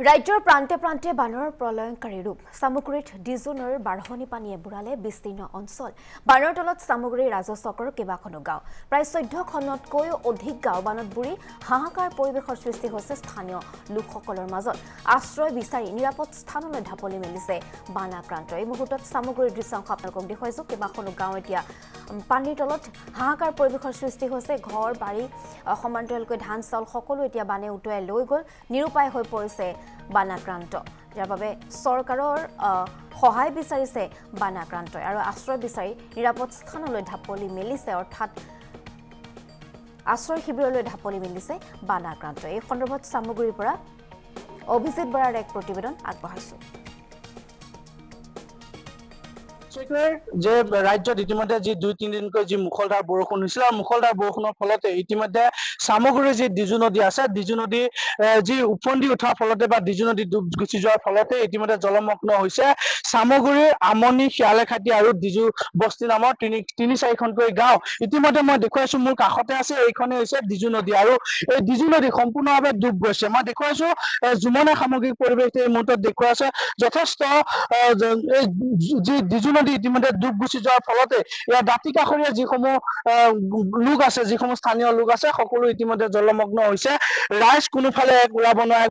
ৰাজ্যৰ প্ৰান্তে প্ৰান্তে বানৰ প্ৰলয়ংকাৰী ৰূপ সামগ্ৰীত ডিজুনৰ বাঢ়নি পানীয়ে বুঢ়ালে বিস্তীৰ্ণ অঞ্চল বানৰ তলত সামগ্ৰী ৰাজচক্ৰৰ কেইবাখনো গাঁও প্ৰায় 14খনতকৈও অধিক গাঁও বানত বুৰি হাহাকাৰ পৰিৱেশৰ সৃষ্টি হৈছে স্থানীয় লোকসকলৰ মাজত আশ্ৰয় বিচাৰি নিৰাপদ স্থানলৈ ঢাপলি মেলিছে বান আক্ৰান্ত এই মুহূৰ্তত সামগ্ৰীৰ দৃশ্যাংশ আপোনালোকক দেখুৱাইছো কেইবাখনো গাঁও এতিয়া পানীৰ তলত হাহাকাৰ পৰিৱেশৰ সৃষ্টি হৈছে ঘৰ বাৰী সমান্তৰালকৈ ধান চাউল সকলো এতিয়া বানে উটুৱাই লৈ গ'ল নিৰুপায় হৈ পৰিছে বানাক্ৰান্ত যাৰ বাবে চৰকাৰৰ সহায় বিচাৰিছে বানাক্ৰান্তই আৰু আশ্ৰয় বিচাৰি নিৰাপদ স্থানলৈ ঢাপলি মেলিছে অৰ্থাৎ আশ্ৰয় শিবিৰলৈ ঢাপলি মেলিছে বানাক্ৰান্ত এই সন্দৰ্ভত সামগ্ৰীৰ পৰা অভিজিত বৰাৰ এক প্ৰতিবেদন আগবঢ়াইছো যে ৰাজ্যত ইতিমধ্যে যি 2-3 দিনকৈ যি মুখলধাৰ বৰষুণ হৈছিল আৰু মুখলধাৰ বৰষুণৰ ফলতে ইতিমধ্যে সামগ্ৰীৰ যি ডিজু নদী আছে ডিজু নদী যি উপন্দি উঠাৰ ফলতে বা ডিজু নদী ডুব গুচি যোৱাৰ ফলতে ইতিমধ্যে জলমগ্ন হৈছে সামগ্ৰীৰ আমনি শিয়ালেখাটি আৰু ডিজু বস্তি নামৰ 3-4খনকৈ গাঁও ইতিমধ্যে মই দেখুৱাইছো মোৰ কাষতে আছে এইখনে হৈছে ডিজু নদী আৰু এই ডিজু নদী সম্পূৰ্ণভাৱে ডুব গৈছে মই দেখুৱাইছো জুমনা সামগ্ৰিক পৰিৱেশ এই মুহূৰ্তত দেখুৱাইছে যথেষ্ট যি ডিজু নদী ইতিমধ্যে ডুব গুচি যোৱাৰ ফলতে ইয়াৰ দাঁতি কাষৰীয়া যিসমূহ লোক আছে যিসমূহ স্থানীয় লোক আছে সকলো ইতিমধ্যে জলমগ্ন হৈছে ৰাইজ কোনোফালে এক ওলাব নোৱাৰা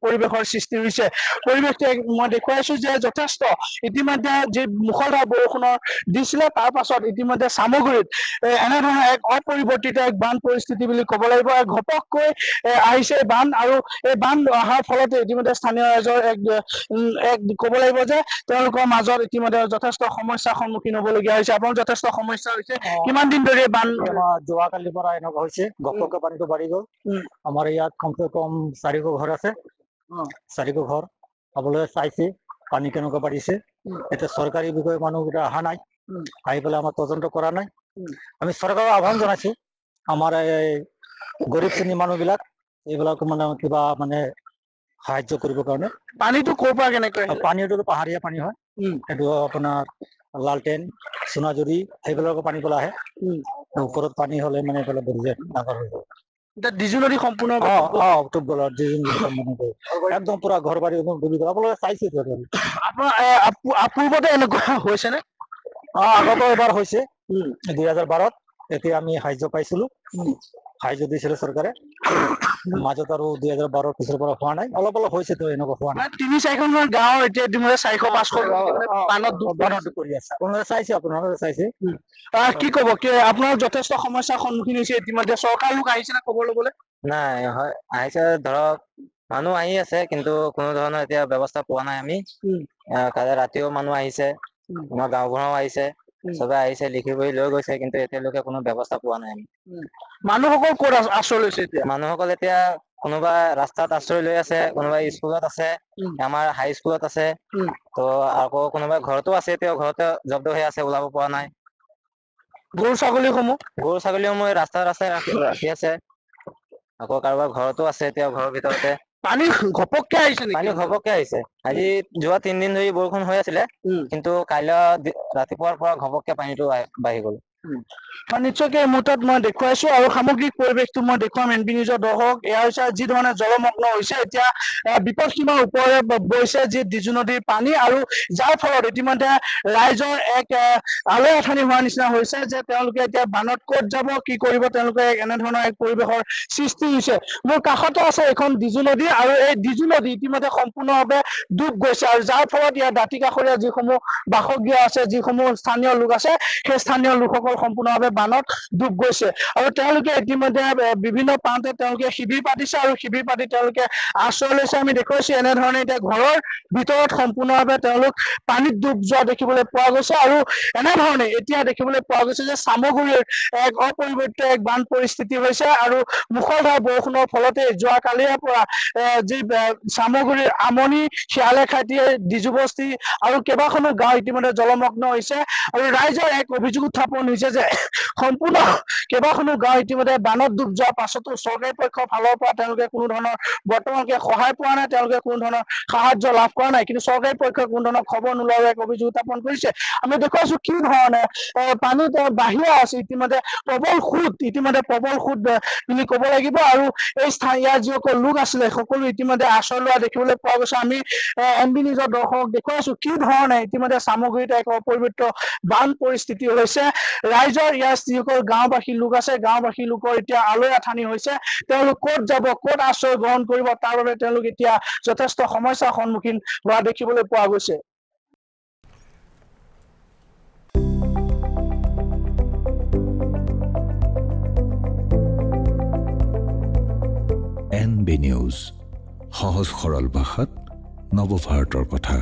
পৰিৱেশৰ সৃষ্টি হৈছে পৰিৱেশটো মই দেখুৱাইছো যে যথেষ্ট ইতিমধ্যে যি মুখলধাৰ বৰষুণৰ দিছিলে তাৰ পাছত ইতিমধ্যে সামগ্ৰীত এনেধৰণৰ এক অপৰিৱৰ্তিত এক বান পৰিস্থিতি বুলি ক'ব লাগিব এক ঘপককৈ আহিছে বান আৰু এই বান অহাৰ ফলতে ইতিমধ্যে স্থানীয় ৰাইজৰ এক ক'ব লাগিব যে তেওঁলোকৰ মাজত ইতিমধ্যে যথেষ্ট সমস্যাৰ সন্মুখীন হ'বলগীয়া হৈছে আপোনাৰ যথেষ্ট সমস্যা হৈছে কিমান দিন ধৰি বান যোৱাকালিৰ পৰা এনেকুৱা হৈছে ঘপককৈ পানীটো বাঢ়ি গ'ল আমাৰ ইয়াত কমচে কম 400 ঘৰ আছে 400 ঘৰ খাবলৈ চাইছে পানী কেনেকুৱা বাঢ়িছে এতিয়া চৰকাৰী বিষয়ে মানুহকেইটা অহা নাই আহি পেলাই আমাৰ তদন্ত কৰা নাই আমি চৰকাৰক আহ্বান জনাইছো আমাৰ এই গৰীব শ্ৰেণীৰ মানুহবিলাক এইবিলাক মানে কিবা মানে সাহায্য কৰিবৰ কাৰণে পানীটো ক'ৰ পৰা কেনেকৈ পানীটো পাহাৰীয়া পানী হয় এইটো আপোনাৰ লালটেন সোণাঝুৰি সেইবিলাকৰ পানী পেলাই আহে ওপৰত পানী হলে মানে এইফালে বঢ়ি যায় ডাঙৰ হৈ যায় ডিজু নদী সম্পূৰ্ণ উটুব গ'ল একদম পুৰা ঘৰ বাৰী ডুবি গ'ল আপোনালোকে চাইছে আপোনাৰ পূৰ্বতে এনেকুৱা হৈছে নে আগতো এবাৰ হৈছে 2012ত এতিয়া আমি সাহায্য পাইছিলো সাহায্য দিছিলে চৰকাৰে মাজত আৰু 2012ৰ পিছৰ পৰা হোৱা নাই অলপ অলপ হৈছে তো এনেকুৱা হোৱা নাই 3-4খন গাঁও এতিয়া 400-500 বানত কৰি আছে আপোনালোকে চাইছে কি ক'ব কি আপোনাৰ যথেষ্ট সমস্যাৰ সন্মুখীন হৈছে ইতিমধ্যে চৰকাৰ লোক আহিছে না খবৰ ল'বলৈ নাই হয় আহিছে ধৰক মানুহ আহি আছে কিন্তু কোনো ধৰণৰ এতিয়া ব্যৱস্থা পোৱা নাই আমি কালি ৰাতিও মানুহ আহিছে আমাৰ গাঁওখনো আহিছে সবে আহিছে লিখি কৰি লৈ গৈছে কিন্তু এতিয়ালৈকে কোনো ব্যৱস্থা পোৱা নাই আমি মানুহসকল ক'ত আশ্ৰয় লৈছে এতিয়া মানুহসকল এতিয়া কোনোবা ৰাস্তাত আশ্ৰয় লৈ আছে কোনোবা স্কুলত আছে আমাৰ হাই স্কুলত আছে তো আকৌ কোনোবা ঘৰতো আছে এতিয়া ঘৰতে জব্দ হৈ আছে ওলাব পৰা নাই গৰু ছাগলীসমূহ ৰাস্তাত ৰাখি আছে আকৌ কাৰোবাৰ ঘৰতো আছে এতিয়া ঘৰৰ ভিতৰতে পানী ঘপককে আহিছে আজি যোৱা 3 দিন ধৰি বৰষুণ হৈ আছিলে কিন্তু কাইলৈ ৰাতিপুৱাৰ পৰা ঘপককে পানীটো বাঢ়ি গ'ল নিশ্চয়কৈ এই মুহূৰ্তত মই দেখুৱাইছো আৰু সামগ্ৰিক পৰিৱেশটো মই দেখুৱাম এনবি নিউজৰ দৰ্শক এয়া হৈছে যি ধৰণে জলমগ্ন হৈছে এতিয়া বিপদ সীমাৰ ওপৰে বৈছে যি ডিজু নদীৰ পানী আৰু যাৰ ফলত ইতিমধ্যে ৰাইজৰ এক আলৈ আথানি হোৱাৰ নিচিনা হৈছে যে তেওঁলোকে এতিয়া বানত ক'ত যাব কি কৰিব তেওঁলোকে এনেধৰণৰ এক পৰিৱেশৰ সৃষ্টি হৈছে মোৰ কাষতে আছে এখন ডিজু নদী আৰু এই ডিজু নদী ইতিমধ্যে সম্পূৰ্ণভাৱে ডুব গৈছে আৰু যাৰ ফলত ইয়াৰ দাঁতি কাষৰীয়া যিসমূহ বাসগৃহ আছে যিসমূহ স্থানীয় লোক আছে সেই স্থানীয় লোকসকল সম্পূৰ্ণভাৱে বানত ডুব গৈছে আৰু তেওঁলোকে ইতিমধ্যে বিভিন্ন প্ৰান্তে তেওঁলোকে শিবিৰ পাতিছে আৰু শিবিৰ পাতি তেওঁলোকে আশ্ৰয় লৈছে আমি দেখুৱাইছো এনেধৰণে এতিয়া ঘৰৰ ভিতৰত সম্পূৰ্ণভাৱে তেওঁলোক পানীত ডুব যোৱা দেখিবলৈ পোৱা গৈছে আৰু এনেধৰণে এতিয়া দেখিবলৈ পোৱা গৈছে যে সামগ্ৰীৰ এক অপৰিৱৰ্তিত এক বান পৰিস্থিতি হৈছে আৰু মুখলধাৰ বৰষুণৰ ফলতে যোৱা কালিৰে পৰা যি সামগ্ৰীৰ আমনি শিয়ালেখাটি ডিজু বস্তি আৰু কেইবাখনো গাঁও ইতিমধ্যে জলমগ্ন হৈছে আৰু ৰাইজৰ এক অভিযোগ উত্থাপন হৈছে কৰিছে যে সম্পূৰ্ণ কেইবাখনো গাঁও ইতিমধ্যে বানত ডুব যোৱাৰ পাছতো চৰকাৰী পক্ষৰ ফালৰ পৰা তেওঁলোকে কোনো ধৰণৰ বৰ্তমানকে সহায় পোৱা নাই, তেওঁলোকে কোনো ধৰণৰ সাহায্য লাভ কৰা নাই। কিন্তু চৰকাৰী পক্ষই কোনো ধৰণৰ খবৰ নোলোৱাৰ এক অভিযোগ উত্থাপন কৰিছে। আমি দেখুৱাইছো কি ধৰণে পানীত বাঢ়ি আছে ইতিমধ্যে প্ৰবল সোঁত বুলি ক'ব লাগিব। আৰু এই ইয়াৰ যিসকল লোক আছিলে সকলো ইতিমধ্যে আশ্ৰয় লোৱা দেখিবলৈ পোৱা গৈছে। আমি MB নিউজৰ দৰ্শকক দেখুৱাইছো কি ধৰণে ইতিমধ্যে চামগুৰিত এক অপবিত্ৰ বান পৰিস্থিতি হৈছে। ৰাইজৰ ইয়াৰ যিসকল গাঁওবাসী লোক আছে, গাঁওবাসী লোকৰ এতিয়া আলৈ আথানি হৈছে। তেওঁলোক ক'ত যাব, ক'ত আশ্ৰয় গ্ৰহণ কৰিব, তাৰ বাবে তেওঁলোক এতিয়া যথেষ্ট সমস্যাৰ সন্মুখীন হোৱা দেখিবলৈ পোৱা গৈছে। NB নিউজ, সহজ সৰল ভাষাত নৱভাৰতৰ কথা।